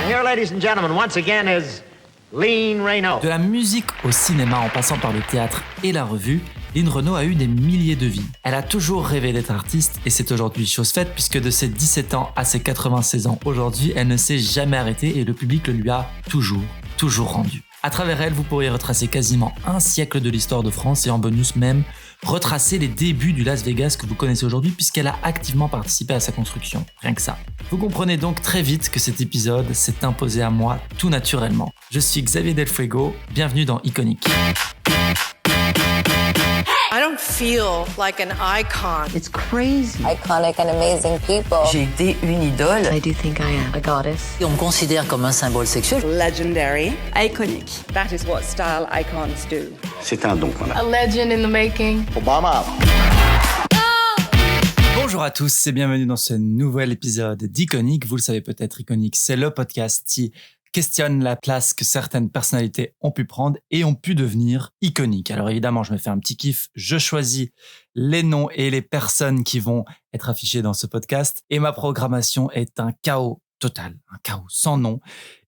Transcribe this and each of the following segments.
here, ladies and gentlemen, once again is Lynn Renaud. De la musique au cinéma en passant par le théâtre et la revue, Lynn Renaud a eu des milliers de vies. Elle a toujours rêvé d'être artiste et c'est aujourd'hui chose faite puisque de ses 17 ans à ses 96 ans aujourd'hui, elle ne s'est jamais arrêtée et le public le lui a toujours rendu. À travers elle, vous pourriez retracer quasiment un siècle de l'histoire de France et en bonus même, retracer les débuts du Las Vegas que vous connaissez aujourd'hui puisqu'elle a activement participé à sa construction. Rien que ça. Vous comprenez donc très vite que cet épisode s'est imposé à moi tout naturellement. Je suis Xavier Del Fuego, bienvenue dans Iconic. I don't feel like an icon. It's crazy. Iconic and amazing people. J'ai été une idole. I do think I am a goddess. On me considère comme un symbole sexuel. Legendary. Iconic. That is what style icons do. C'est un don qu'on a. A legend in the making. Obama. Bonjour à tous et bienvenue dans ce nouvel épisode d'Iconic. Vous le savez peut-être, Iconic, c'est le podcast qui questionne la place que certaines personnalités ont pu prendre et ont pu devenir iconiques. Alors évidemment, je me fais un petit kiff, je choisis les noms et les personnes qui vont être affichées dans ce podcast et ma programmation est un chaos total, un chaos sans nom.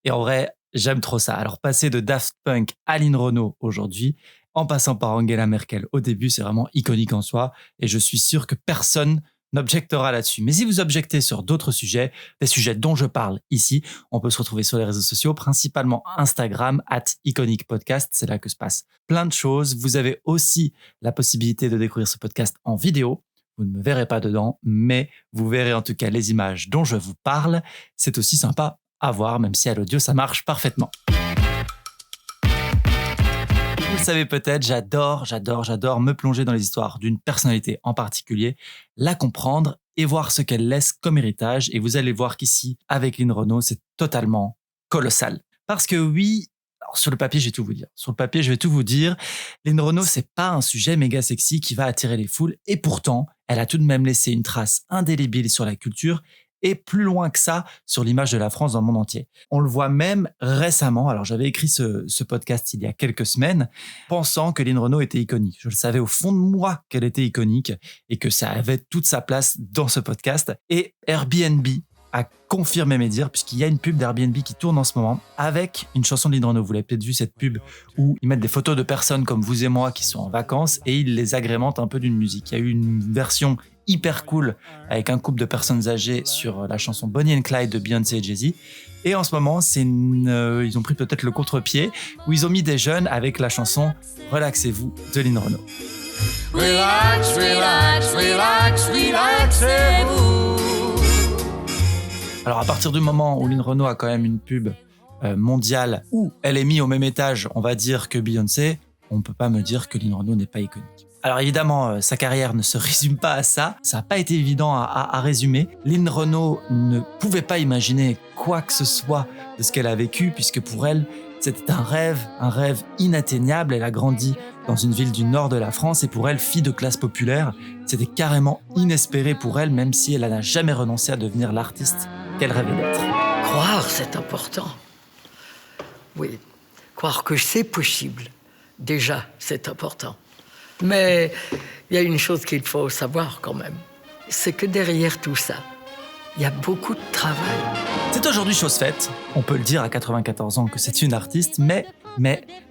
Et en vrai, j'aime trop ça. Alors passer de Daft Punk à Lynn Renaud aujourd'hui, en passant par Angela Merkel au début, c'est vraiment iconique en soi et je suis sûr que personne n'objectera là-dessus. Mais si vous objectez sur d'autres sujets, des sujets dont je parle ici, on peut se retrouver sur les réseaux sociaux, principalement Instagram, @IconicPodcast. C'est là que se passe plein de choses. Vous avez aussi la possibilité de découvrir ce podcast en vidéo. Vous ne me verrez pas dedans, mais vous verrez en tout cas les images dont je vous parle. C'est aussi sympa à voir, même si à l'audio, ça marche parfaitement. Vous le savez peut-être, j'adore me plonger dans les histoires d'une personnalité en particulier, la comprendre et voir ce qu'elle laisse comme héritage. Et vous allez voir qu'ici, avec Lynn Renaud, c'est totalement colossal. Parce que oui, alors sur le papier, je vais tout vous dire. Lynn Renaud, c'est pas un sujet méga sexy qui va attirer les foules. Et pourtant, elle a tout de même laissé une trace indélébile sur la culture et plus loin que ça sur l'image de la France dans le monde entier. On le voit même récemment, alors j'avais écrit ce podcast il y a quelques semaines, pensant que Lynn Renaud était iconique. Je le savais au fond de moi qu'elle était iconique et que ça avait toute sa place dans ce podcast. Et Airbnb a confirmé mes dires, puisqu'il y a une pub d'Airbnb qui tourne en ce moment avec une chanson de Lynn Renaud. Vous l'avez peut-être vu, cette pub où ils mettent des photos de personnes comme vous et moi qui sont en vacances et ils les agrémentent un peu d'une musique. Il y a eu une version hyper cool avec un couple de personnes âgées sur la chanson Bonnie and Clyde de Beyoncé et Jay-Z. Et en ce moment, ils ont pris peut-être le contre-pied où ils ont mis des jeunes avec la chanson Relaxez-vous de Lynn Renaud. Relax, relax, relax, relaxez-vous. Alors à partir du moment où Lynn Renaud a quand même une pub mondiale où elle est mise au même étage, on va dire, que Beyoncé, on ne peut pas me dire que Lynn Renaud n'est pas iconique. Alors évidemment, sa carrière ne se résume pas à ça. Ça n'a pas été évident à résumer. Lynn Renaud ne pouvait pas imaginer quoi que ce soit de ce qu'elle a vécu, puisque pour elle, c'était un rêve inatteignable. Elle a grandi dans une ville du nord de la France et pour elle, fille de classe populaire, c'était carrément inespéré pour elle, même si elle n'a jamais renoncé à devenir l'artiste qu'elle rêvait d'être. Croire, c'est important. Oui, croire que c'est possible. Déjà, c'est important. Mais il y a une chose qu'il faut savoir quand même, c'est que derrière tout ça, il y a beaucoup de travail. C'est aujourd'hui chose faite, on peut le dire à 94 ans que c'est une artiste, mais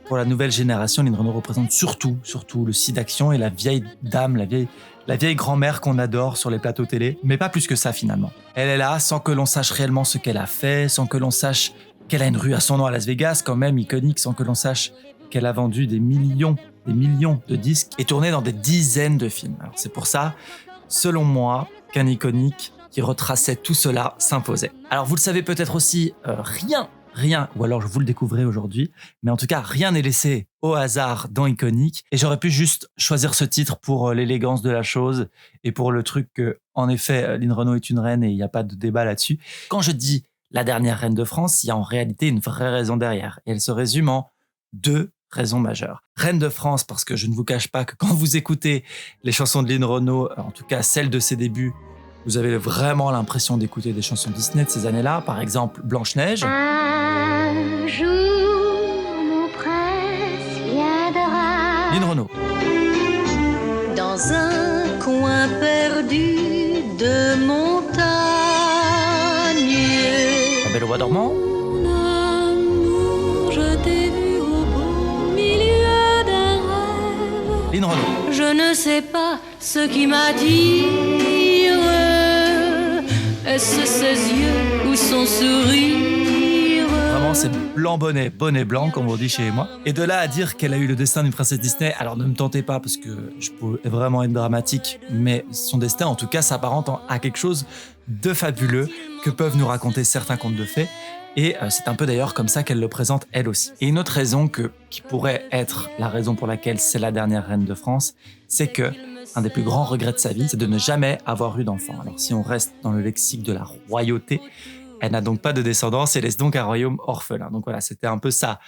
pour la nouvelle génération, Lynn Renaud représente surtout le site d'action et la vieille dame, la vieille grand-mère qu'on adore sur les plateaux télé, mais pas plus que ça finalement. Elle est là sans que l'on sache réellement ce qu'elle a fait, sans que l'on sache qu'elle a une rue à son nom à Las Vegas, quand même iconique, sans que l'on sache qu'elle a vendu des millions de disques et tourné dans des dizaines de films. Alors c'est pour ça, selon moi, qu'un iconique qui retraçait tout cela s'imposait. Alors vous le savez peut-être aussi, rien, ou alors vous le découvrez aujourd'hui, mais en tout cas, rien n'est laissé au hasard dans Iconic. Et j'aurais pu juste choisir ce titre pour l'élégance de la chose et pour le truc que, en effet, Lynn Renaud est une reine et il n'y a pas de débat là-dessus. Quand je dis la dernière reine de France, il y a en réalité une vraie raison derrière. Et elle se résume en 2 raisons majeures. Reine de France, parce que je ne vous cache pas que quand vous écoutez les chansons de Lynn Renaud, en tout cas celles de ses débuts, vous avez vraiment l'impression d'écouter des chansons Disney de ces années-là. Par exemple, Blanche-Neige. Un jour, mon prince viendra. Lynn Renaud. Dans un coin perdu de montagne. La Belle au bois dormant. Lynn Renaud. Je ne sais pas ce qui m'attire. Est-ce ses yeux ou son sourire? Vraiment, c'est blanc bonnet, bonnet blanc, comme on dit chez moi. Et de là à dire qu'elle a eu le destin d'une princesse Disney, alors ne me tentez pas parce que je peux vraiment être dramatique, mais son destin, en tout cas, s'apparente à quelque chose de fabuleux que peuvent nous raconter certains contes de fées. Et c'est un peu d'ailleurs comme ça qu'elle le présente elle aussi. Et une autre raison qui pourrait être la raison pour laquelle c'est la dernière reine de France, c'est que un des plus grands regrets de sa vie, c'est de ne jamais avoir eu d'enfant. Alors si on reste dans le lexique de la royauté, elle n'a donc pas de descendance et laisse donc un royaume orphelin. Donc voilà, c'était un peu ça,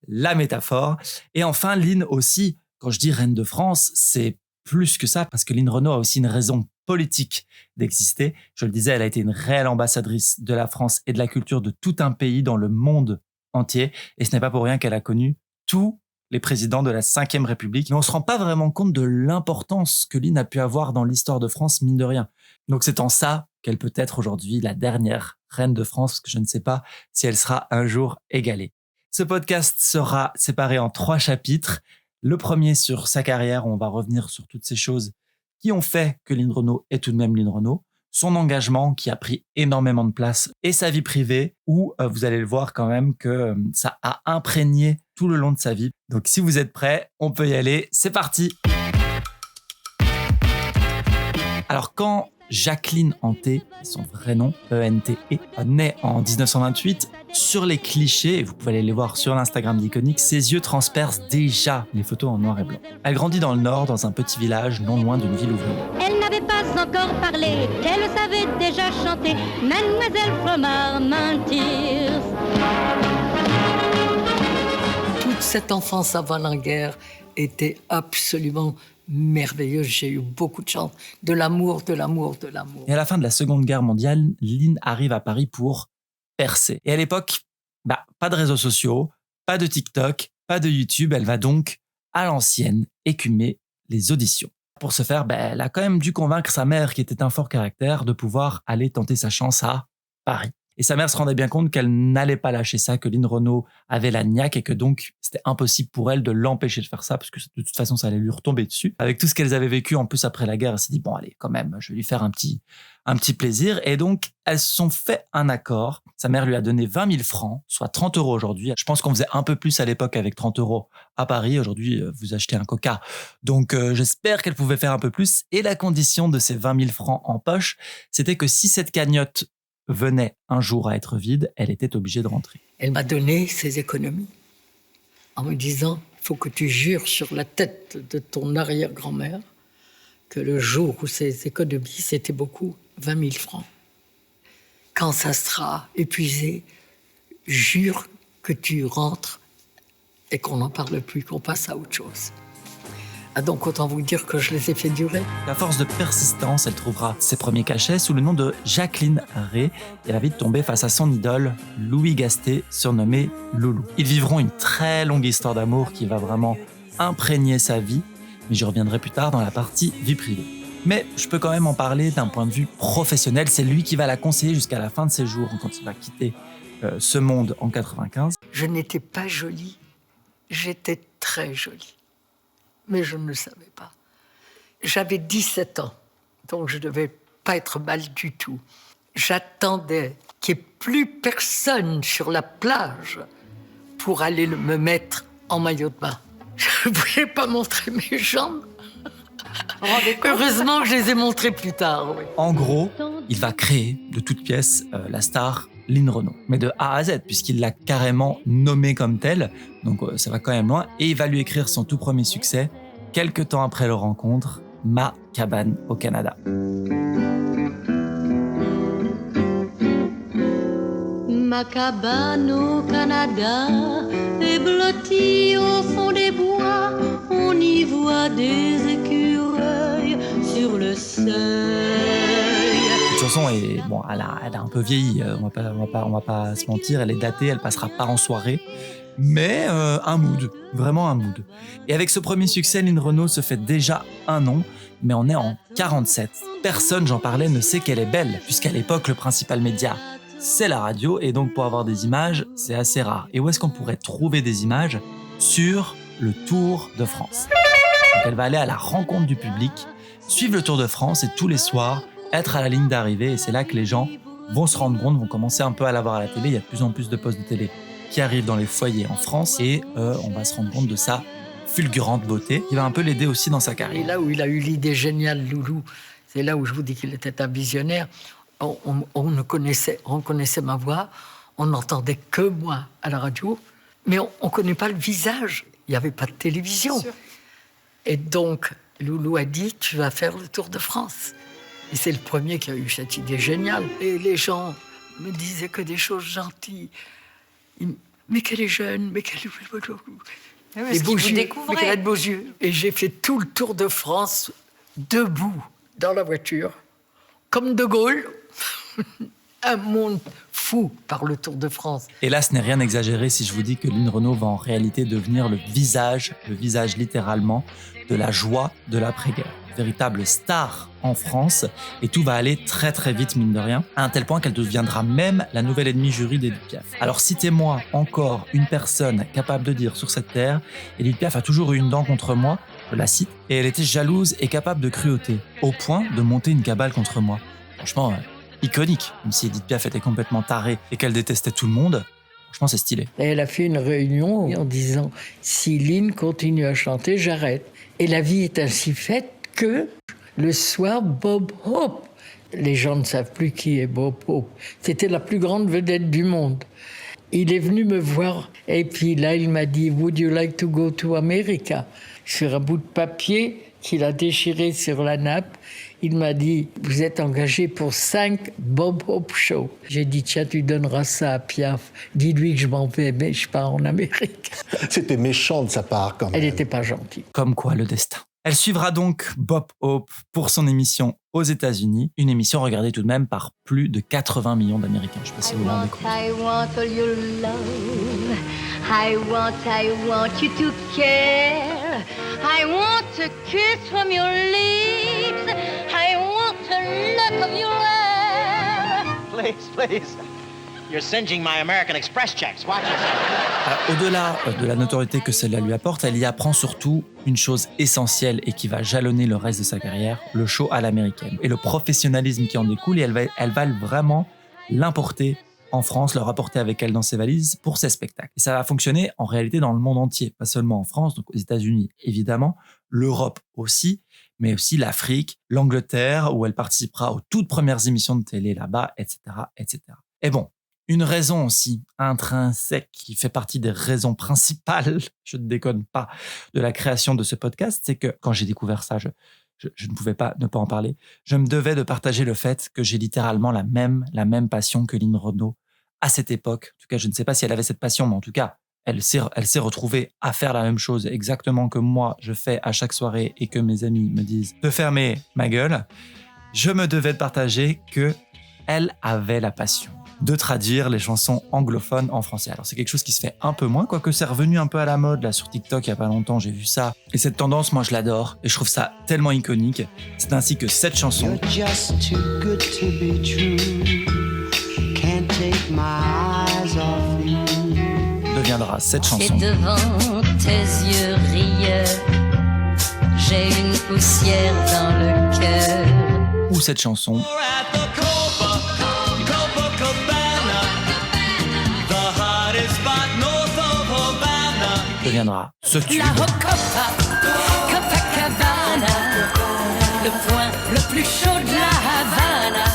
la métaphore. Et enfin, Lynn aussi, quand je dis reine de France, c'est plus que ça, parce que Lynn Renaud a aussi une raison politique d'exister. Je le disais, elle a été une réelle ambassadrice de la France et de la culture de tout un pays dans le monde entier. Et ce n'est pas pour rien qu'elle a connu tous les présidents de la Ve République. Mais on ne se rend pas vraiment compte de l'importance que Lynn a pu avoir dans l'histoire de France, mine de rien. Donc c'est en ça qu'elle peut être aujourd'hui la dernière reine de France, parce que je ne sais pas si elle sera un jour égalée. Ce podcast sera séparé en 3 chapitres. Le premier sur sa carrière, on va revenir sur toutes ces choses qui ont fait que Lynn Renaud est tout de même Lynn Renaud, son engagement qui a pris énormément de place et sa vie privée où vous allez le voir quand même que ça a imprégné tout le long de sa vie. Donc si vous êtes prêts, on peut y aller, c'est parti. Alors quand Jacqueline Anté, son vrai nom, E-N-T-E, naît en 1928, sur les clichés, et vous pouvez aller les voir sur l'Instagram d'Iconic, ses yeux transpercent déjà les photos en noir et blanc. Elle grandit dans le Nord, dans un petit village non loin d'une ville ouvrière. Elle n'avait pas encore parlé, qu'elle savait déjà chanter Mademoiselle from Armentières. Toute cette enfance avant la guerre était absolument merveilleuse. J'ai eu beaucoup de chance, de l'amour, de l'amour, de l'amour. Et à la fin de la Seconde Guerre mondiale, Lynn arrive à Paris pour percer. Et à l'époque, pas de réseaux sociaux, pas de TikTok, pas de YouTube. Elle va donc, à l'ancienne, écumer les auditions. Pour ce faire, elle a quand même dû convaincre sa mère, qui était un fort caractère, de pouvoir aller tenter sa chance à Paris. Et sa mère se rendait bien compte qu'elle n'allait pas lâcher ça, que Lynn Renaud avait la niaque et que donc c'était impossible pour elle de l'empêcher de faire ça parce que de toute façon ça allait lui retomber dessus. Avec tout ce qu'elles avaient vécu en plus après la guerre, elle s'est dit bon allez quand même, je vais lui faire un petit plaisir. Et donc elles se sont fait un accord. Sa mère lui a donné 20 000 francs, soit 30 € aujourd'hui. Je pense qu'on faisait un peu plus à l'époque avec 30 € à Paris. Aujourd'hui, vous achetez un coca. Donc j'espère qu'elle pouvait faire un peu plus. Et la condition de ces 20 000 francs en poche, c'était que si cette cagnotte venait un jour à être vide, elle était obligée de rentrer. Elle m'a donné ses économies en me disant « Il faut que tu jures sur la tête de ton arrière-grand-mère que le jour où ses économies, c'était beaucoup, 20 000 francs. Quand ça sera épuisé, jure que tu rentres et qu'on n'en parle plus, qu'on passe à autre chose. » Ah donc, autant vous dire que je les ai fait durer. À force de persistance, elle trouvera ses premiers cachets sous le nom de Jacqueline Ray et elle va vite tomber face à son idole, Louis Gasté, surnommé Loulou. Ils vivront une très longue histoire d'amour qui va vraiment imprégner sa vie, mais j'y reviendrai plus tard dans la partie vie privée. Mais je peux quand même en parler d'un point de vue professionnel. C'est lui qui va la conseiller jusqu'à la fin de ses jours, quand il va quitter ce monde en 95. Je n'étais pas jolie, j'étais très jolie. Mais je ne le savais pas. J'avais 17 ans, donc je ne devais pas être mal du tout. J'attendais qu'il n'y ait plus personne sur la plage pour aller me mettre en maillot de bain. Je ne voulais pas montrer mes jambes. Heureusement que je les ai montrées plus tard. Oui. En gros, il va créer de toutes pièces la star Lynn Renaud, mais de A à Z, puisqu'il l'a carrément nommée comme telle, donc ça va quand même loin, et il va lui écrire son tout premier succès, quelques temps après leur rencontre, Ma cabane au Canada. Ma cabane au Canada est blottie au fond des bois, on y voit des écureuils sur le seuil. Cette chanson est, bon, elle a un peu vieilli, on va pas se mentir, elle est datée, elle passera pas en soirée, mais un mood, vraiment un mood. Et avec ce premier succès, Lynn Renaud se fait déjà un nom, mais on est en 47. Personne, j'en parlais, ne sait qu'elle est belle, puisqu'à l'époque, le principal média, c'est la radio, et donc pour avoir des images, c'est assez rare. Et où est-ce qu'on pourrait trouver des images? Sur le Tour de France. Donc Elle va aller à la rencontre du public, suivre le Tour de France et tous les soirs être à la ligne d'arrivée. Et c'est là que les gens vont se rendre compte, vont commencer un peu à la voir à la télé. Il y a de plus en plus de postes de télé qui arrivent dans les foyers en France et on va se rendre compte de sa fulgurante beauté qui va un peu l'aider aussi dans sa Et carrière. là où il a eu l'idée géniale, Loulou, c'est là où je vous dis qu'il était un visionnaire. On reconnaissait ma voix, on n'entendait que moi à la radio, mais on ne connaît pas le visage. Il n'y avait pas de télévision. Et donc, Loulou a dit, tu vas faire le Tour de France. Et c'est le premier qui a eu cette idée géniale. Et les gens me disaient que des choses gentilles. Mais qu'elle est jeune, mais qu'elle est... Les beaux yeux, mais qu'elle a de beaux yeux. Et j'ai fait tout le Tour de France debout, dans la voiture, comme De Gaulle. Un monde fou par le Tour de France. Et là, ce n'est rien exagéré si je vous dis que Lynn Renaud va en réalité devenir le visage littéralement, de la joie de l'après-guerre. Véritable star en France, et tout va aller très très vite, mine de rien, à un tel point qu'elle deviendra même la nouvelle ennemie jury d'Édith Piaf. Alors citez-moi encore une personne capable de dire sur cette terre, Édith Piaf a toujours eu une dent contre moi, je la cite, et elle était jalouse et capable de cruauté, au point de monter une cabale contre moi. Franchement, iconique, même si Édith Piaf était complètement tarée et qu'elle détestait tout le monde. Franchement, c'est stylé. Et elle a fait une réunion en disant « Si Lynn continue à chanter, j'arrête ». Et la vie est ainsi faite que le soir, Bob Hope, les gens ne savent plus qui est Bob Hope, c'était la plus grande vedette du monde. Il est venu me voir et puis là, il m'a dit « Would you like to go to America ?» Sur un bout de papier qu'il a déchiré sur la nappe, il m'a dit « Vous êtes engagé pour 5 Bob Hope Shows ». J'ai dit « Tiens, tu donneras ça à Piaf. Dis-lui que je m'en vais, mais je pars en Amérique. » C'était méchant de sa part, quand même. Elle n'était pas gentille. Comme quoi, le destin. Elle suivra donc Bob Hope pour son émission aux États-Unis, une émission regardée tout de même par plus de 80 millions d'Américains. Je ne sais pas si vous vous rendez compte. I want all your love. I want you to care. I want a kiss from your lips. I want a look of your hair. Please. You're singeing my American Express checks. Watch yourself. Au-delà de la notoriété que celle-là lui apporte, elle y apprend surtout une chose essentielle et qui va jalonner le reste de sa carrière, le show à l'américaine. Et le professionnalisme qui en découle, et elle va vraiment l'importer en France, le rapporter avec elle dans ses valises pour ses spectacles. Et ça va fonctionner en réalité dans le monde entier, pas seulement en France, donc aux États-Unis évidemment, l'Europe aussi, mais aussi l'Afrique, l'Angleterre, où elle participera aux toutes premières émissions de télé là-bas, etc., etc. Et bon, une raison aussi intrinsèque qui fait partie des raisons principales, je ne déconne pas, de la création de ce podcast, c'est que quand j'ai découvert ça, je ne pouvais pas ne pas en parler. Je me devais de partager le fait que j'ai littéralement la même passion que Lynn Renaud à cette époque. En tout cas, je ne sais pas si elle avait cette passion, mais en tout cas, elle s'est retrouvée à faire la même chose exactement que moi, je fais à chaque soirée et que mes amis me disent de fermer ma gueule. Je me devais de partager que elle avait la passion de traduire les chansons anglophones en français. Alors c'est quelque chose qui se fait un peu moins, quoique c'est revenu un peu à la mode là sur TikTok il y a pas longtemps, j'ai vu ça. Et cette tendance, moi je l'adore et je trouve ça tellement iconique. C'est ainsi que cette chanson deviendra cette chanson. Et devant tes yeux rieurs, j'ai une poussière dans le cœur. Ou cette chanson deviendra ce tube. La Rocopa, Copacabana, le point le plus chaud de la Havana.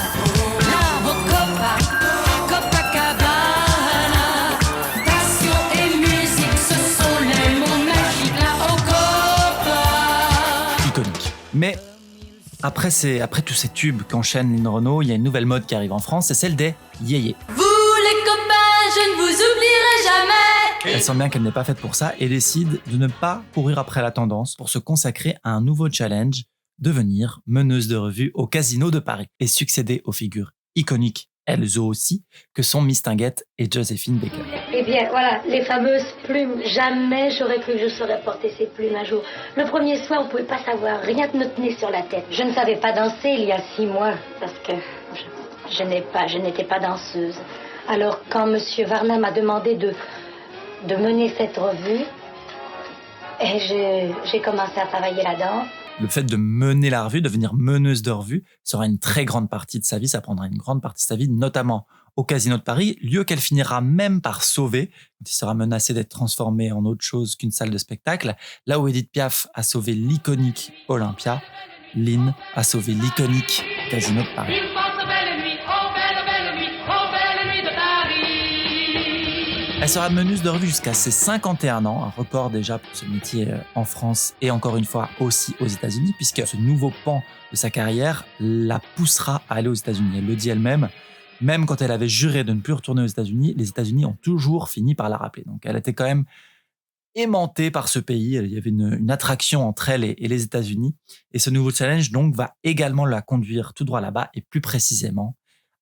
La Rocopa, Copacabana, passion et musique, ce sont les mots magiques. La Rocopa. Iconique. Mais après tous ces tubes qu'enchaîne Lynn Renaud, il y a une nouvelle mode qui arrive en France, c'est celle des yéyés. Vous les copains, je ne vous oublierai jamais. Elle sent bien qu'elle n'est pas faite pour ça et décide de ne pas courir après la tendance pour se consacrer à un nouveau challenge, devenir meneuse de revue au Casino de Paris et succéder aux figures iconiques, elles aussi, que sont Mistinguett et Joséphine Baker. Eh bien, voilà, les fameuses plumes. Jamais j'aurais cru que je saurais porter ces plumes un jour. Le premier soir, on ne pouvait pas savoir, rien ne me tenait sur la tête. Je ne savais pas danser il y a 6 mois parce que je n'étais pas danseuse. Alors, quand M. Varna m'a demandé de mener cette revue, Et j'ai commencé à travailler la danse. Le fait de mener la revue, devenir meneuse de revue, sera une très grande partie de sa vie. Ça prendra une grande partie de sa vie, notamment au Casino de Paris, lieu qu'elle finira même par sauver, quand il sera menacé d'être transformé en autre chose qu'une salle de spectacle. Là où Edith Piaf a sauvé l'iconique Olympia, Lynn a sauvé l'iconique Casino de Paris. Elle sera meneuse de revue jusqu'à ses 51 ans, un record déjà pour ce métier en France et encore une fois aussi aux États-Unis, puisque ce nouveau pan de sa carrière la poussera à aller aux États-Unis. Elle le dit elle-même, même quand elle avait juré de ne plus retourner aux États-Unis, les États-Unis ont toujours fini par la rappeler. Donc elle était quand même aimantée par ce pays, il y avait une attraction entre elle et les États-Unis. Et ce nouveau challenge donc va également la conduire tout droit là-bas et plus précisément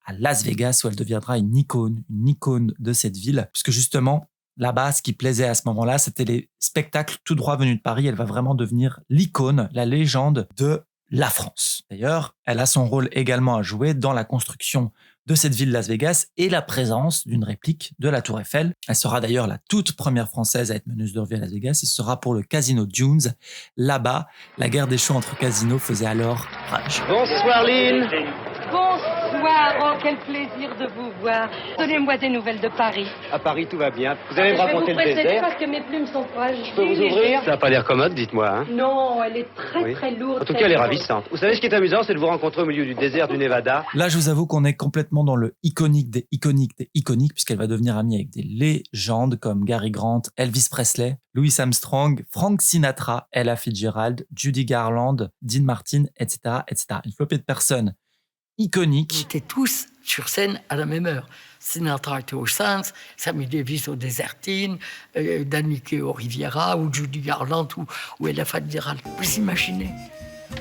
à Las Vegas, où elle deviendra une icône de cette ville, puisque justement, là-bas, ce qui plaisait à ce moment-là, c'était les spectacles tout droit venus de Paris. Elle va vraiment devenir l'icône, la légende de la France. D'ailleurs, elle a son rôle également à jouer dans la construction de cette ville Las Vegas et la présence d'une réplique de la Tour Eiffel. Elle sera d'ailleurs la toute première française à être meneuse de revue à Las Vegas et ce sera pour le Casino Dunes. Là-bas, la guerre des shows entre casinos faisait alors rage. Bonsoir, Lynn. Bonsoir, oh quel plaisir de vous voir. Donnez-moi des nouvelles de Paris. À Paris, tout va bien. Vous allez me raconter le désert. Parce que mes plumes sont fragiles. Je peux vous ouvrir? Ça n'a pas l'air commode, dites-moi. Hein. Non, elle est très lourde. En tout cas, elle est ravissante. Vous savez, ce qui est amusant, c'est de vous rencontrer au milieu du désert du Nevada. Là, je vous avoue qu'on est complètement dans le iconique des iconiques, puisqu'elle va devenir amie avec des légendes comme Gary Grant, Elvis Presley, Louis Armstrong, Frank Sinatra, Ella Fitzgerald, Judy Garland, Dean Martin, etc., etc. Une flopée de personnes iconiques. Ils étaient tous sur scène à la même heure. Sinatra était au Sands, Sammy Davis au Désertine, Danny Kaye au Riviera, ou Judy Garland, ou Ella Fitzgerald. Vous imaginez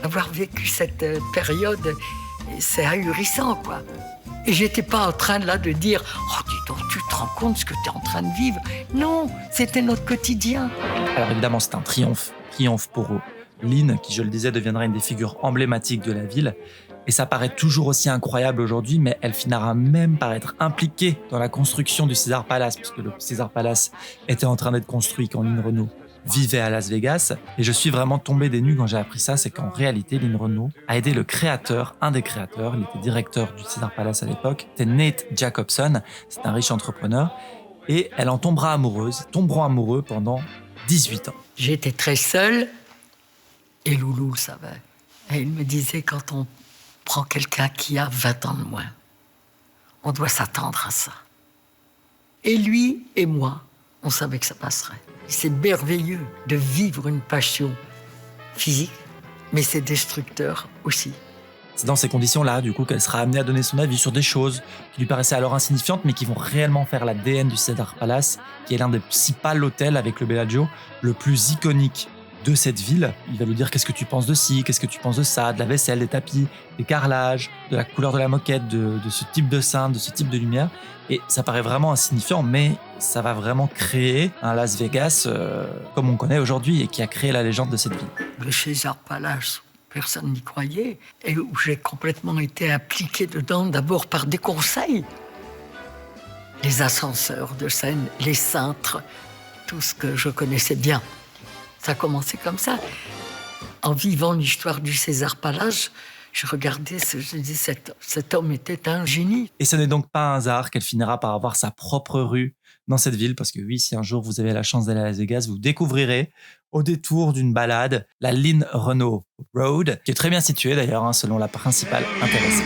avoir vécu cette période, c'est ahurissant, quoi. Et j'étais pas en train là de dire « Oh, dis donc, tu te rends compte ce que tu es en train de vivre ?» Non, c'était notre quotidien. Alors évidemment, c'est un triomphe pour Lynn, qui, je le disais, deviendra une des figures emblématiques de la ville. Et ça paraît toujours aussi incroyable aujourd'hui, mais elle finira même par être impliquée dans la construction du Caesars Palace, puisque le Caesars Palace était en train d'être construit quand Lynn Renault vivait à Las Vegas. Et je suis vraiment tombé des nues quand j'ai appris ça, c'est qu'en réalité, Lynn Renault a aidé le créateur, un des créateurs, il était directeur du Caesars Palace à l'époque, c'était Nate Jacobson, c'est un riche entrepreneur, et elle en tomberont amoureux pendant 18 ans. J'étais très seule, et Loulou le savait. Et il me disait, quand on prend quelqu'un qui a 20 ans de moins, on doit s'attendre à ça. Et lui et moi, on savait que ça passerait. C'est merveilleux de vivre une passion physique, mais c'est destructeur aussi. C'est dans ces conditions-là, du coup, qu'elle sera amenée à donner son avis sur des choses qui lui paraissaient alors insignifiantes, mais qui vont réellement faire l'ADN du Caesars Palace, qui est l'un des 6 pales hôtels avec le Bellagio, le plus iconique de cette ville. Il va lui dire qu'est-ce que tu penses de ci, qu'est-ce que tu penses de ça, de la vaisselle, des tapis, des carrelages, de la couleur de la moquette, de ce type de cintre, de ce type de lumière. Et ça paraît vraiment insignifiant, mais ça va vraiment créer un Las Vegas comme on connaît aujourd'hui et qui a créé la légende de cette ville. Le Caesars Palace, personne n'y croyait, et où j'ai complètement été impliqué dedans, d'abord par des conseils. Les ascenseurs de scène, les cintres, tout ce que je connaissais bien. Ça a commencé comme ça. En vivant l'histoire du Caesars Palace, je regardais, je disais, cet homme était un génie. Et ce n'est donc pas un hasard qu'elle finira par avoir sa propre rue dans cette ville, parce que oui, si un jour vous avez la chance d'aller à Las Vegas, vous découvrirez au détour d'une balade la Lynn Renault Road, qui est très bien située d'ailleurs, selon la principale intéressée.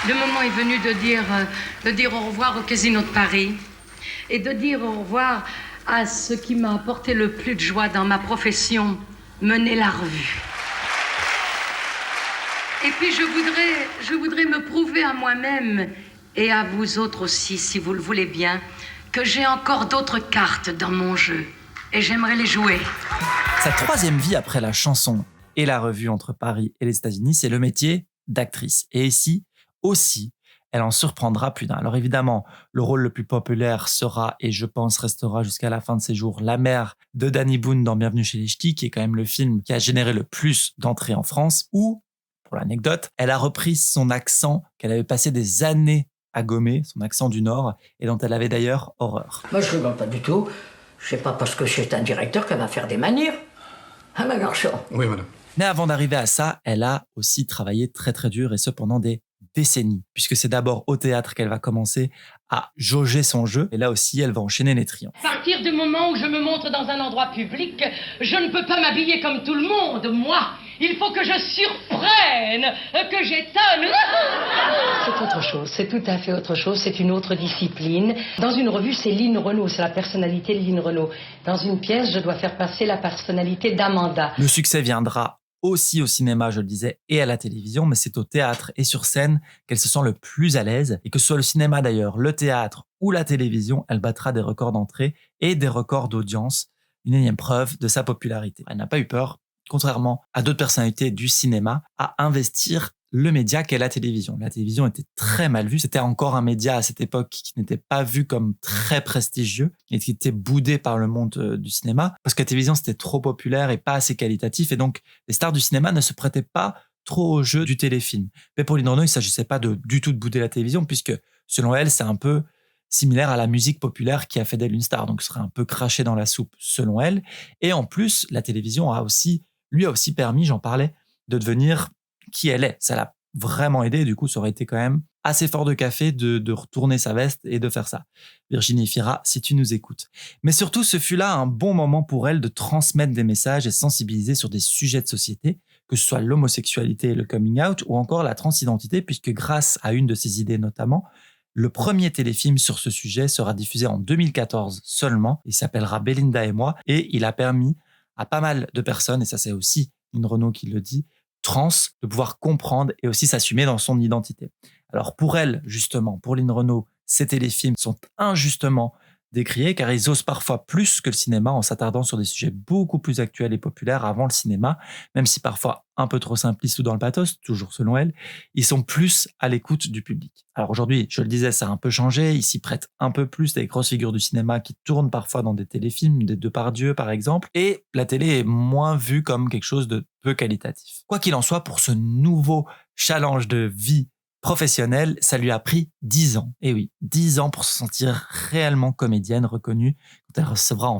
Le moment est venu de dire au revoir au Casino de Paris et de dire au revoir à ce qui m'a apporté le plus de joie dans ma profession, mener la revue. Et puis je voudrais me prouver à moi-même et à vous autres aussi, si vous le voulez bien, que j'ai encore d'autres cartes dans mon jeu et j'aimerais les jouer. Sa troisième vie après la chanson et la revue entre Paris et les États-Unis, c'est le métier d'actrice. Et ici aussi, elle en surprendra plus d'un. Alors évidemment, le rôle le plus populaire sera, et je pense restera jusqu'à la fin de ses jours, la mère de Danny Boone dans Bienvenue chez les Ch'tis, qui est quand même le film qui a généré le plus d'entrées en France, où, pour l'anecdote, elle a repris son accent qu'elle avait passé des années à gommer, son accent du Nord, et dont elle avait d'ailleurs horreur. Moi, je rigole pas du tout. C'est pas parce que c'est un directeur qu'elle va faire des manières. Hein, ma garçon? Oui, madame. Mais avant d'arriver à ça, elle a aussi travaillé très très dur, et ce pendant des décennies, puisque c'est d'abord au théâtre qu'elle va commencer à jauger son jeu, et là aussi elle va enchaîner les triomphes. À partir du moment où je me montre dans un endroit public, je ne peux pas m'habiller comme tout le monde, moi. Il faut que je surprenne, que j'étonne. C'est autre chose, c'est tout à fait autre chose, c'est une autre discipline. Dans une revue, c'est Lynn Renaud, c'est la personnalité de Lynn Renaud. Dans une pièce, je dois faire passer la personnalité d'Amanda. Le succès viendra aussi au cinéma, je le disais, et à la télévision, mais c'est au théâtre et sur scène qu'elle se sent le plus à l'aise, et que ce soit le cinéma d'ailleurs, le théâtre ou la télévision, elle battra des records d'entrée et des records d'audience, une énième preuve de sa popularité. Elle n'a pas eu peur, contrairement à d'autres personnalités du cinéma, à investir le média qu'est la télévision. La télévision était très mal vue. C'était encore un média à cette époque qui n'était pas vu comme très prestigieux et qui était boudé par le monde du cinéma parce que la télévision, c'était trop populaire et pas assez qualitatif. Et donc, les stars du cinéma ne se prêtaient pas trop au jeu du téléfilm. Mais pour Lynn Renaud, il ne s'agissait pas du tout de bouder la télévision puisque, selon elle, c'est un peu similaire à la musique populaire qui a fait d'elle une star. Donc, ce serait un peu craché dans la soupe, selon elle. Et en plus, la télévision lui a aussi permis, j'en parlais, de devenir qui elle est. Ça l'a vraiment aidé. Du coup, ça aurait été quand même assez fort de café de retourner sa veste et de faire ça. Virginie Fira, si tu nous écoutes. Mais surtout, ce fut là un bon moment pour elle de transmettre des messages et sensibiliser sur des sujets de société, que ce soit l'homosexualité et le coming out, ou encore la transidentité, puisque grâce à une de ses idées notamment, le premier téléfilm sur ce sujet sera diffusé en 2014 seulement. Il s'appellera Belinda et moi, et il a permis à pas mal de personnes, et ça c'est aussi Lynn Renaud qui le dit, trans, de pouvoir comprendre et aussi s'assumer dans son identité. Alors pour elle, justement, pour Lynn Renaud, ces téléfilms sont injustement décriés car ils osent parfois plus que le cinéma en s'attardant sur des sujets beaucoup plus actuels et populaires avant le cinéma, même si parfois un peu trop simplistes ou dans le pathos, toujours selon elle, ils sont plus à l'écoute du public. Alors aujourd'hui, je le disais, ça a un peu changé, ils s'y prêtent un peu plus des grosses figures du cinéma qui tournent parfois dans des téléfilms, des Depardieu par exemple, et la télé est moins vue comme quelque chose de peu qualitatif. Quoi qu'il en soit, pour ce nouveau challenge de vie professionnelle, ça lui a pris 10 ans. Et oui, 10 ans pour se sentir réellement comédienne reconnue quand elle recevra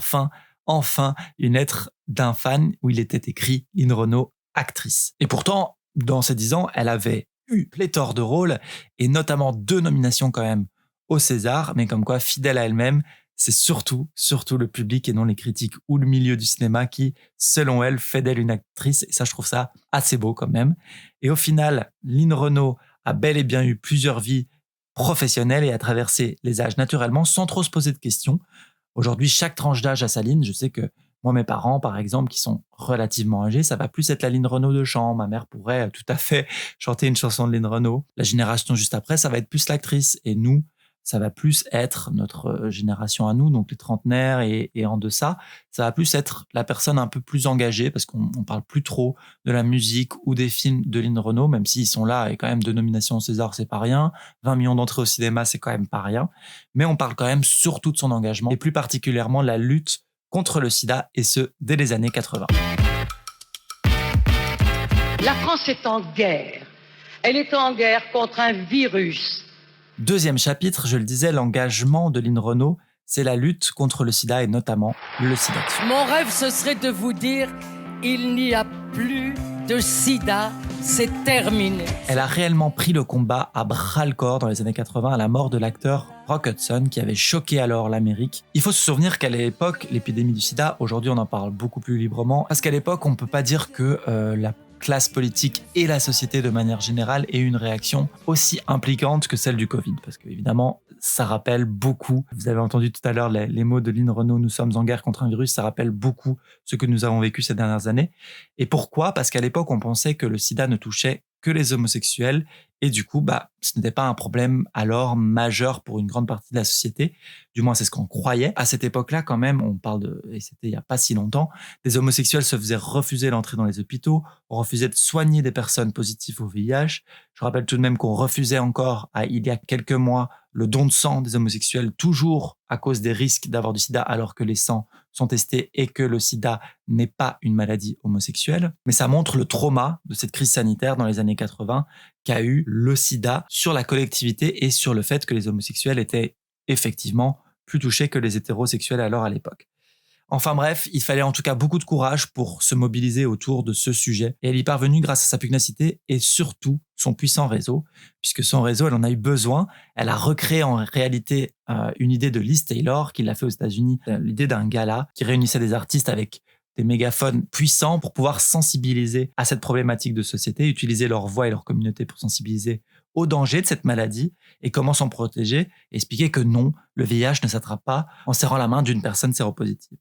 enfin une lettre d'un fan où il était écrit Lynn Renaud, actrice. Et pourtant, dans ces 10 ans, elle avait eu pléthore de rôles et notamment 2 nominations quand même au César, mais comme quoi, fidèle à elle-même, c'est surtout le public et non les critiques ou le milieu du cinéma qui, selon elle, fait d'elle une actrice. Et ça, je trouve ça assez beau quand même. Et au final, Lynn Renaud a bel et bien eu plusieurs vies professionnelles et a traversé les âges naturellement sans trop se poser de questions. Aujourd'hui, chaque tranche d'âge a sa ligne. Je sais que moi, mes parents, par exemple, qui sont relativement âgés, ça va plus être la Lynn Renaud de chant. Ma mère pourrait tout à fait chanter une chanson de Lynn Renaud. La génération juste après, ça va être plus l'actrice. Et nous, ça va plus être notre génération à nous, donc les trentenaires et en deçà. Ça va plus être la personne un peu plus engagée parce qu'on parle plus trop de la musique ou des films de Lynn Renaud, même s'ils sont là et quand même 2 nominations au César, c'est pas rien. 20 millions d'entrées au cinéma, c'est quand même pas rien. Mais on parle quand même surtout de son engagement et plus particulièrement la lutte contre le sida et ce, dès les années 80. La France est en guerre. Elle est en guerre contre un virus. Deuxième chapitre, je le disais, l'engagement de Lynn Renaud, c'est la lutte contre le sida et notamment le sida. Mon rêve, ce serait de vous dire, il n'y a plus de sida, c'est terminé. Elle a réellement pris le combat à bras-le-corps dans les années 80 à la mort de l'acteur Rock Hudson qui avait choqué alors l'Amérique. Il faut se souvenir qu'à l'époque, l'épidémie du sida, aujourd'hui on en parle beaucoup plus librement, parce qu'à l'époque on ne peut pas dire que la classe politique et la société de manière générale aient une réaction aussi impliquante que celle du Covid. Parce qu'évidemment, ça rappelle beaucoup, vous avez entendu tout à l'heure les mots de Lynn Renaud, nous sommes en guerre contre un virus, ça rappelle beaucoup ce que nous avons vécu ces dernières années. Et pourquoi ? Parce qu'à l'époque, on pensait que le sida ne touchait que les homosexuels et du coup, ce n'était pas un problème alors majeur pour une grande partie de la société. Du moins, c'est ce qu'on croyait. À cette époque-là, quand même, on parle et c'était il n'y a pas si longtemps, des homosexuels se faisaient refuser l'entrée dans les hôpitaux, on refusait de soigner des personnes positives au VIH. Je rappelle tout de même qu'on refusait encore, il y a quelques mois, le don de sang des homosexuels, toujours à cause des risques d'avoir du sida, alors que les sangs sont testés et que le sida n'est pas une maladie homosexuelle. Mais ça montre le trauma de cette crise sanitaire dans les années 80 qu'a eu le sida sur la collectivité et sur le fait que les homosexuels étaient effectivement plus touchés que les hétérosexuels alors à l'époque. Enfin bref, il fallait en tout cas beaucoup de courage pour se mobiliser autour de ce sujet. Et elle y est parvenue grâce à sa pugnacité et surtout son puissant réseau, puisque son réseau, elle en a eu besoin. Elle a recréé en réalité une idée de Liz Taylor, qui l'a fait aux États-Unis, l'idée d'un gala qui réunissait des artistes avec des mégaphones puissants pour pouvoir sensibiliser à cette problématique de société, utiliser leur voix et leur communauté pour sensibiliser au danger de cette maladie et comment s'en protéger, et expliquer que non, le VIH ne s'attrape pas en serrant la main d'une personne séropositive.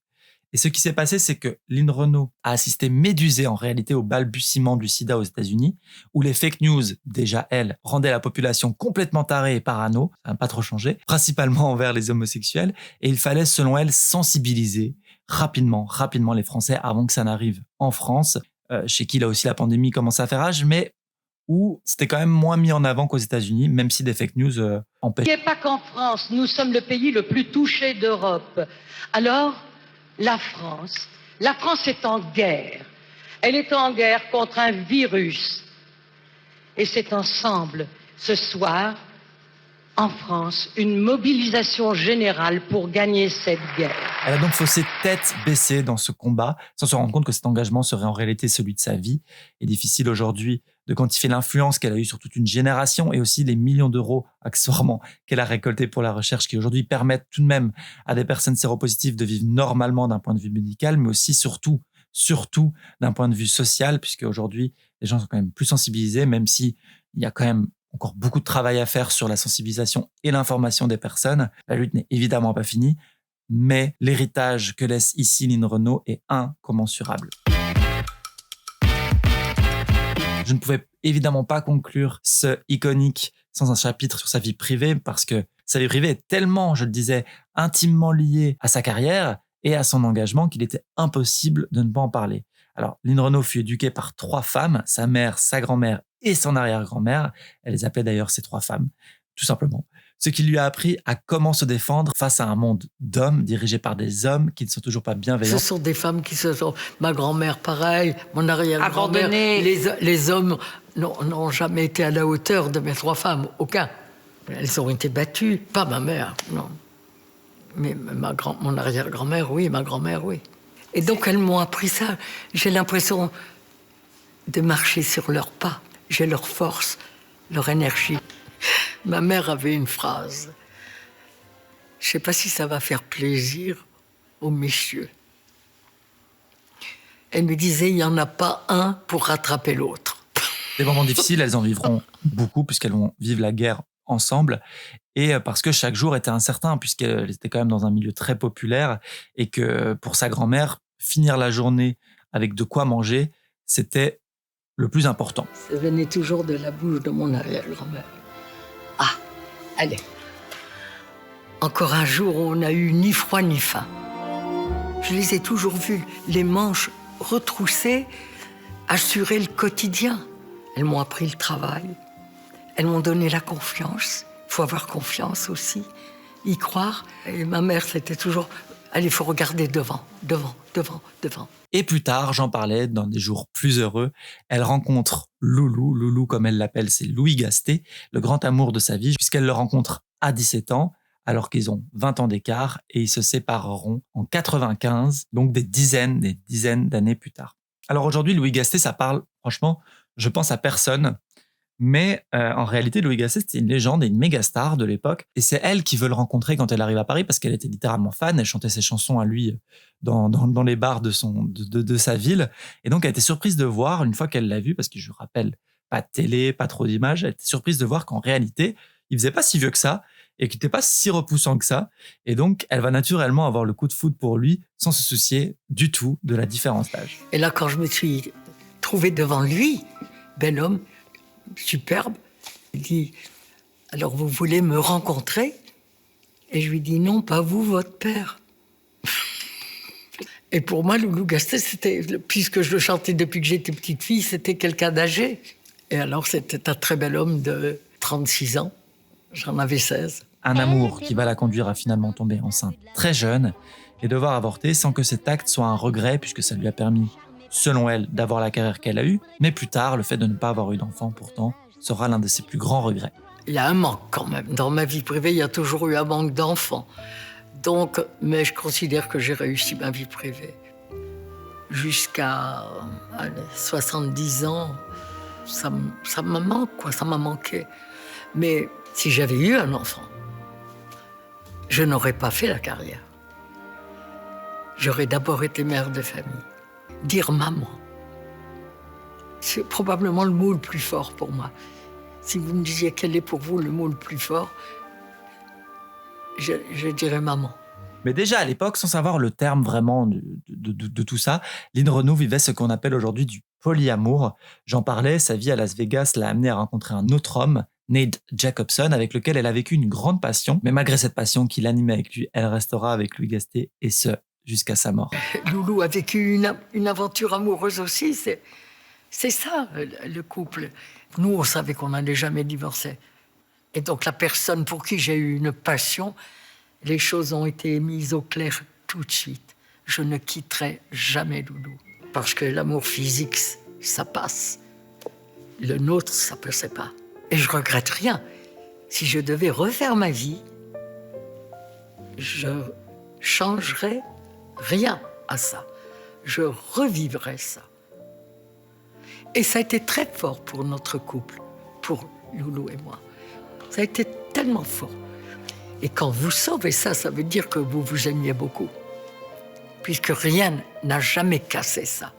Et ce qui s'est passé, c'est que Lynn Renault a assisté médusée en réalité au balbutiement du sida aux États-Unis, où les fake news, déjà elles, rendaient la population complètement tarée et parano, ça n'a pas trop changé, principalement envers les homosexuels, et il fallait, selon elle, sensibiliser rapidement les Français avant que ça n'arrive en France, chez qui là aussi la pandémie commence à faire rage, mais où c'était quand même moins mis en avant qu'aux États-Unis, même si des fake news empêchent. N'oubliez pas qu'en France, nous sommes le pays le plus touché d'Europe. Alors, la France est en guerre. Elle est en guerre contre un virus. Et c'est ensemble, ce soir, en France, une mobilisation générale pour gagner cette guerre. Elle a donc faussé tête baissée dans ce combat, sans se rendre compte que cet engagement serait en réalité celui de sa vie. Il est difficile aujourd'hui de quantifier l'influence qu'elle a eue sur toute une génération et aussi les millions d'euros, accessoirement, qu'elle a récoltés pour la recherche qui aujourd'hui permettent tout de même à des personnes séropositives de vivre normalement d'un point de vue médical, mais aussi surtout d'un point de vue social, puisque aujourd'hui, les gens sont quand même plus sensibilisés, même si il y a quand même encore beaucoup de travail à faire sur la sensibilisation et l'information des personnes. La lutte n'est évidemment pas finie, mais l'héritage que laisse ici Lynn Renault est incommensurable. Je ne pouvais évidemment pas conclure ce iconique sans un chapitre sur sa vie privée, parce que sa vie privée est tellement, je le disais, intimement liée à sa carrière et à son engagement qu'il était impossible de ne pas en parler. Alors, Lynn Renault fut éduquée par 3 femmes, sa mère, sa grand-mère et son arrière-grand-mère. Elle les appelait d'ailleurs ces 3 femmes, tout simplement. Ce qui lui a appris à comment se défendre face à un monde d'hommes dirigé par des hommes qui ne sont toujours pas bienveillants. Ce sont des femmes qui se sont... Ma grand-mère, pareil, mon arrière-grand-mère. Abandonnées. Les hommes n'ont jamais été à la hauteur de mes 3 femmes, aucun. Elles ont été battues, pas ma mère, non. Mais mon arrière-grand-mère, oui, ma grand-mère, oui. Et donc, elles m'ont appris ça. J'ai l'impression de marcher sur leurs pas. J'ai leur force, leur énergie. Ma mère avait une phrase. Je ne sais pas si ça va faire plaisir aux messieurs. Elle me disait, il n'y en a pas un pour rattraper l'autre. Des moments difficiles, elles en vivront beaucoup puisqu'elles vont vivre la guerre ensemble et parce que chaque jour était incertain puisqu'elle était quand même dans un milieu très populaire et que pour sa grand-mère, finir la journée avec de quoi manger, c'était le plus important. Ça venait toujours de la bouche de mon arrière-grand-mère. Ah, allez. Encore un jour où on n'a eu ni froid ni faim. Je les ai toujours vus, les manches retroussées, assurer le quotidien. Elles m'ont appris le travail. Elles m'ont donné la confiance. Il faut avoir confiance aussi, y croire. Et ma mère, c'était toujours... Allez, il faut regarder devant. Et plus tard, j'en parlais, dans des jours plus heureux, elle rencontre Loulou. Loulou, comme elle l'appelle, c'est Louis Gasté, le grand amour de sa vie, puisqu'elle le rencontre à 17 ans, alors qu'ils ont 20 ans d'écart, et ils se sépareront en 95, donc des dizaines d'années plus tard. Alors aujourd'hui, Louis Gasté, ça parle, franchement, je pense à personne. Mais en réalité, Louis Gasset, c'était une légende et une méga star de l'époque. Et c'est elle qui veut le rencontrer quand elle arrive à Paris parce qu'elle était littéralement fan. Elle chantait ses chansons à lui dans les bars de sa ville. Et donc, elle était surprise de voir, une fois qu'elle l'a vu, parce que je rappelle, pas de télé, pas trop d'images, elle était surprise de voir qu'en réalité, il faisait pas si vieux que ça et qu'il n'était pas si repoussant que ça. Et donc, elle va naturellement avoir le coup de foudre pour lui sans se soucier du tout de la différence d'âge. Et là, quand je me suis trouvée devant lui, bel homme, superbe. Il dit, alors vous voulez me rencontrer? Et je lui dis, non, pas vous, votre père. Et pour moi, Loulou Gastet, c'était, puisque je le chantais depuis que j'étais petite fille, c'était quelqu'un d'âgé. Et alors, c'était un très bel homme de 36 ans. J'en avais 16. Un amour qui va la conduire à finalement tomber enceinte très jeune et devoir avorter sans que cet acte soit un regret puisque ça lui a permis, selon elle, d'avoir la carrière qu'elle a eue, mais plus tard, le fait de ne pas avoir eu d'enfant, pourtant, sera l'un de ses plus grands regrets. Il y a un manque quand même. Dans ma vie privée, il y a toujours eu un manque d'enfants. Donc, mais je considère que j'ai réussi ma vie privée. Jusqu'à 70 ans, ça me manque, quoi, ça m'a manqué. Mais si j'avais eu un enfant, je n'aurais pas fait la carrière. J'aurais d'abord été mère de famille. Dire maman, c'est probablement le mot le plus fort pour moi. Si vous me disiez quel est pour vous le mot le plus fort, je dirais maman. Mais déjà à l'époque, sans savoir le terme vraiment de tout ça, Lynn Renaud vivait ce qu'on appelle aujourd'hui du polyamour. J'en parlais, sa vie à Las Vegas l'a amenée à rencontrer un autre homme, Nate Jacobson, avec lequel elle a vécu une grande passion. Mais malgré cette passion qui l'animait avec lui, elle restera avec Louis Gasté, et ce, jusqu'à sa mort. Loulou a vécu une aventure amoureuse aussi, c'est ça le couple. Nous, on savait qu'on n'allait jamais divorcer. Et donc la personne pour qui j'ai eu une passion, les choses ont été mises au clair tout de suite. Je ne quitterai jamais Loulou. Parce que l'amour physique, ça passe. Le nôtre, ça ne passait pas. Et je regrette rien. Si je devais refaire ma vie, je changerais rien à ça. Je revivrais ça. Et ça a été très fort pour notre couple, pour Loulou et moi. Ça a été tellement fort. Et quand vous sauvez ça, ça veut dire que vous vous aimiez beaucoup. Puisque rien n'a jamais cassé ça.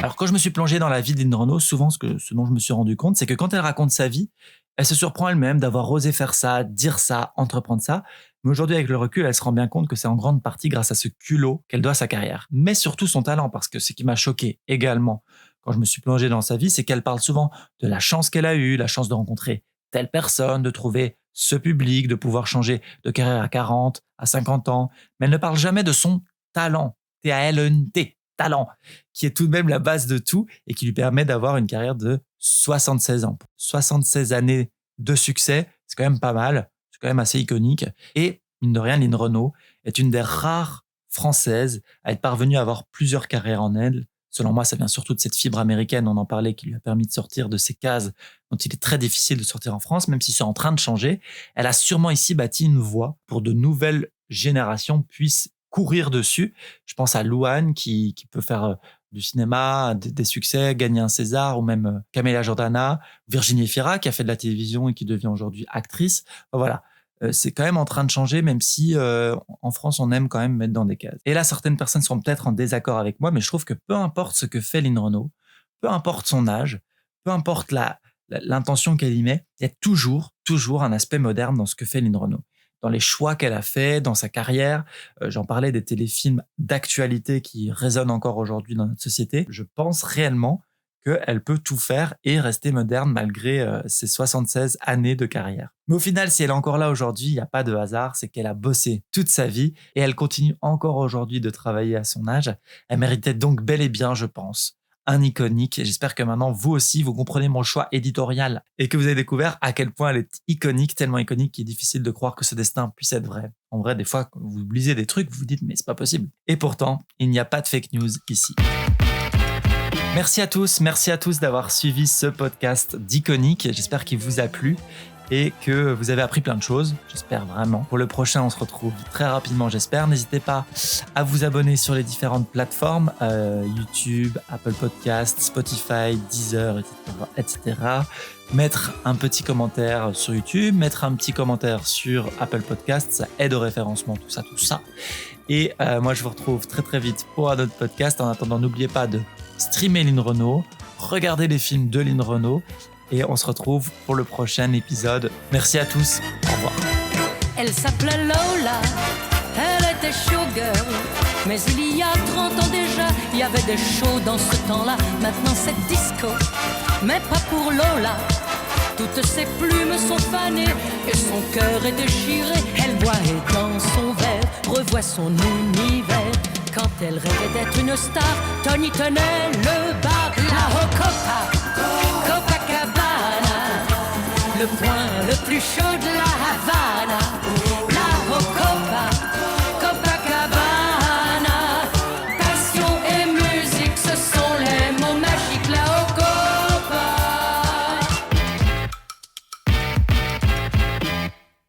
Alors quand je me suis plongé dans la vie de Lynn Renaud, souvent ce dont je me suis rendu compte, c'est que quand elle raconte sa vie, elle se surprend elle-même d'avoir osé faire ça, dire ça, entreprendre ça. Mais aujourd'hui, avec le recul, elle se rend bien compte que c'est en grande partie grâce à ce culot qu'elle doit sa carrière. Mais surtout son talent, parce que ce qui m'a choqué également quand je me suis plongé dans sa vie, c'est qu'elle parle souvent de la chance qu'elle a eue, la chance de rencontrer telle personne, de trouver ce public, de pouvoir changer de carrière à 40, à 50 ans. Mais elle ne parle jamais de son talent, T-A-L-E-N-T, talent, qui est tout de même la base de tout et qui lui permet d'avoir une carrière de 76 ans. 76 années de succès, c'est quand même pas mal, c'est quand même assez iconique. Et, mine de rien, Lynn Renaud est une des rares Françaises à être parvenue à avoir plusieurs carrières en elle. Selon moi, ça vient surtout de cette fibre américaine, on en parlait, qui lui a permis de sortir de ces cases dont il est très difficile de sortir en France, même si c'est en train de changer. Elle a sûrement ici bâti une voie pour de nouvelles générations puissent courir dessus. Je pense à Louane qui peut faire du cinéma, des succès, gagner un César, ou même Camélia Jordana, Virginie Efira qui a fait de la télévision et qui devient aujourd'hui actrice. Voilà. C'est quand même en train de changer, même si en France, on aime quand même mettre dans des cases. Et là, certaines personnes seront peut-être en désaccord avec moi, mais je trouve que peu importe ce que fait Lynn Renaud, peu importe son âge, peu importe l'intention qu'elle y met, il y a toujours un aspect moderne dans ce que fait Lynn Renaud. Dans les choix qu'elle a fait, dans sa carrière. J'en parlais des téléfilms d'actualité qui résonnent encore aujourd'hui dans notre société. Je pense réellement qu'elle peut tout faire et rester moderne malgré ses 76 années de carrière. Mais au final, si elle est encore là aujourd'hui, il n'y a pas de hasard, c'est qu'elle a bossé toute sa vie et elle continue encore aujourd'hui de travailler à son âge. Elle méritait donc bel et bien, je pense, un iconique. Et j'espère que maintenant, vous aussi, vous comprenez mon choix éditorial et que vous avez découvert à quel point elle est iconique, tellement iconique qu'il est difficile de croire que ce destin puisse être vrai. En vrai, des fois, quand vous lisez des trucs, vous vous dites « mais c'est pas possible ». Et pourtant, il n'y a pas de fake news ici. Merci à tous d'avoir suivi ce podcast d'Iconique. J'espère qu'il vous a plu et que vous avez appris plein de choses. J'espère vraiment. Pour le prochain, on se retrouve très rapidement, j'espère. N'hésitez pas à vous abonner sur les différentes plateformes, YouTube, Apple Podcasts, Spotify, Deezer, etc. Mettre un petit commentaire sur YouTube, mettre un petit commentaire sur Apple Podcasts, ça aide au référencement, tout ça. Et moi, je vous retrouve très très vite pour un autre podcast. En attendant, n'oubliez pas de streamer Lynn Renaud, regardez les films de Lynn Renaud et on se retrouve pour le prochain épisode. Merci à tous, au revoir. Elle s'appelait Lola, elle était showgirl, mais il y a 30 ans déjà, il y avait des shows dans ce temps-là. Maintenant c'est disco, mais pas pour Lola. Toutes ses plumes sont fanées et son cœur est déchiré. Elle boit et dans son verre revoit son univers. Quand elle rêvait d'être une star, Tony tenait le bar.